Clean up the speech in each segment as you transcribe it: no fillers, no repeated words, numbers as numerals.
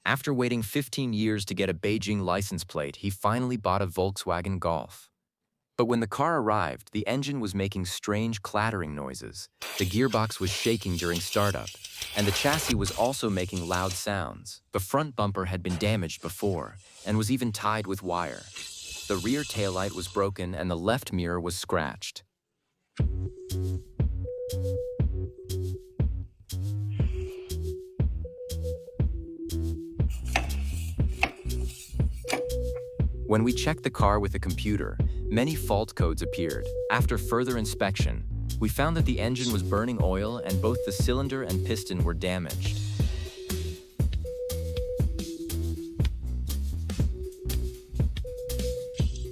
After waiting 15 years to get a Beijing license plate, he finally bought a Volkswagen Golf. But when the car arrived, the engine was making strange clattering noises, the gearbox was shaking during startup, and the chassis was also making loud sounds. The front bumper had been damaged before, and was even tied with wire. The rear taillight was broken and the left mirror was scratched. When we checked the car with a computer, many fault codes appeared. After further inspection, we found that the engine was burning oil and both the cylinder and piston were damaged.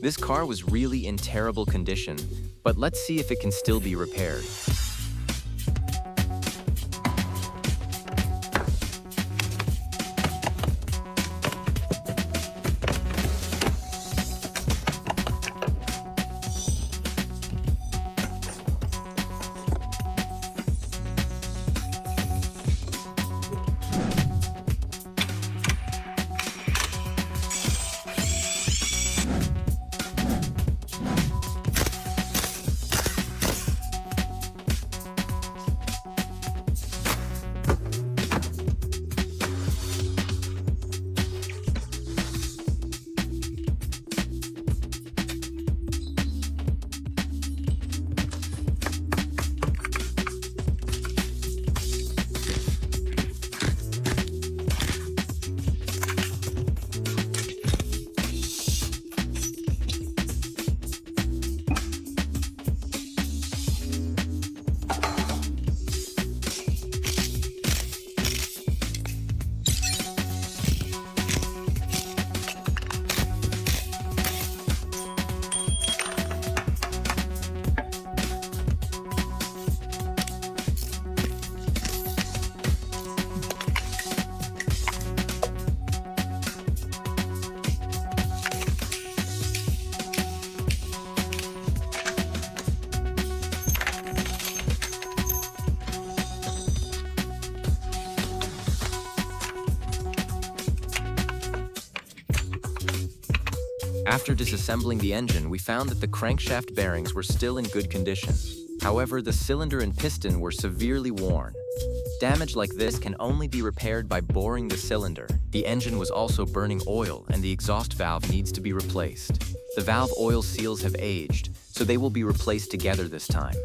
This car was really in terrible condition, but let's see if it can still be repaired. After disassembling the engine, we found that the crankshaft bearings were still in good condition. However, the cylinder and piston were severely worn. Damage like this can only be repaired by boring the cylinder. The engine was also burning oil and the exhaust valve needs to be replaced. The valve oil seals have aged, so they will be replaced together this time.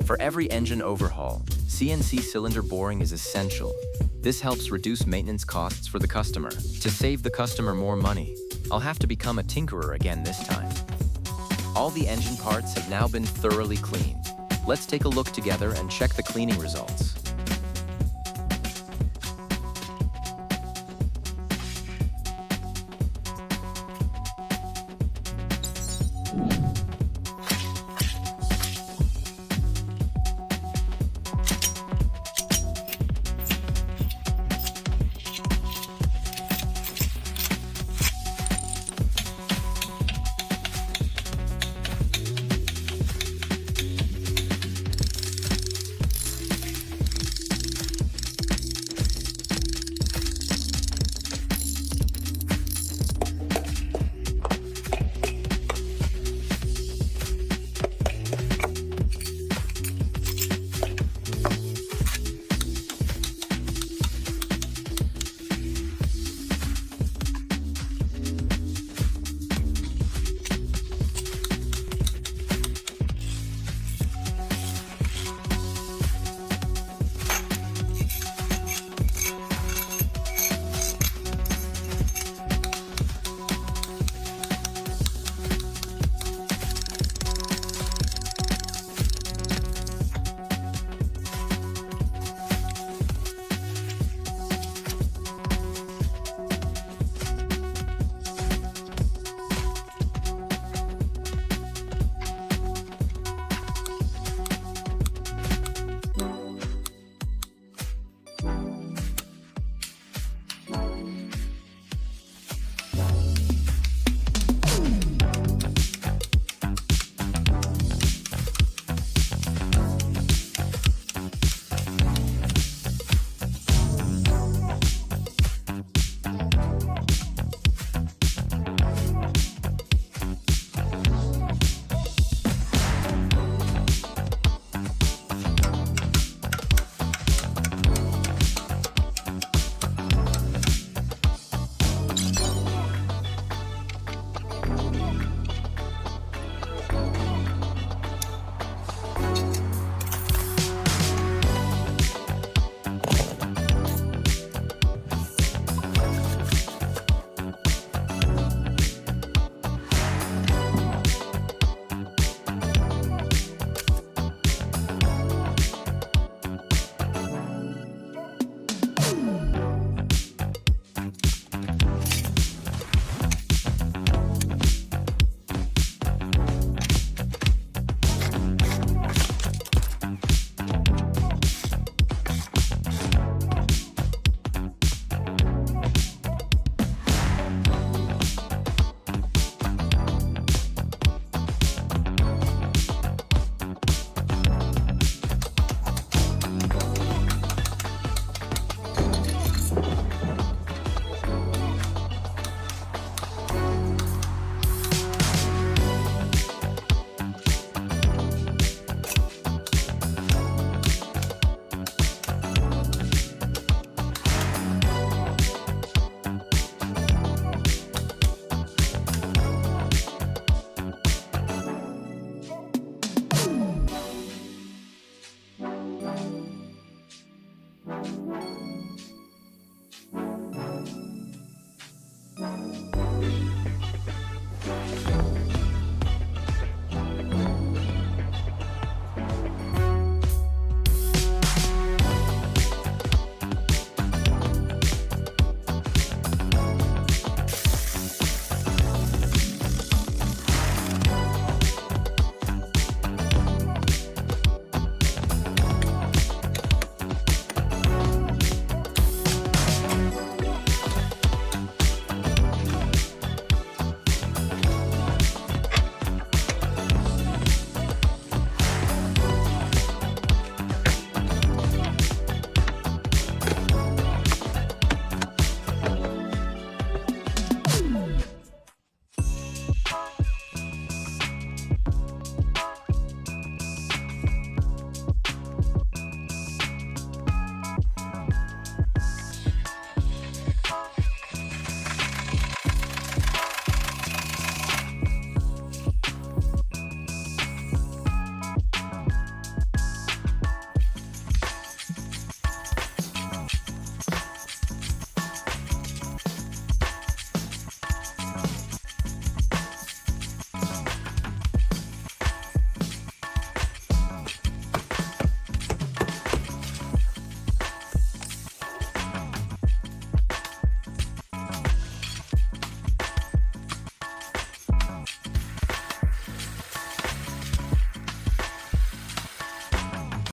For every engine overhaul, CNC cylinder boring is essential. This helps reduce maintenance costs for the customer. To save the customer more money, I'll have to become a tinkerer again this time. All the engine parts have now been thoroughly cleaned. Let's take a look together and check the cleaning results.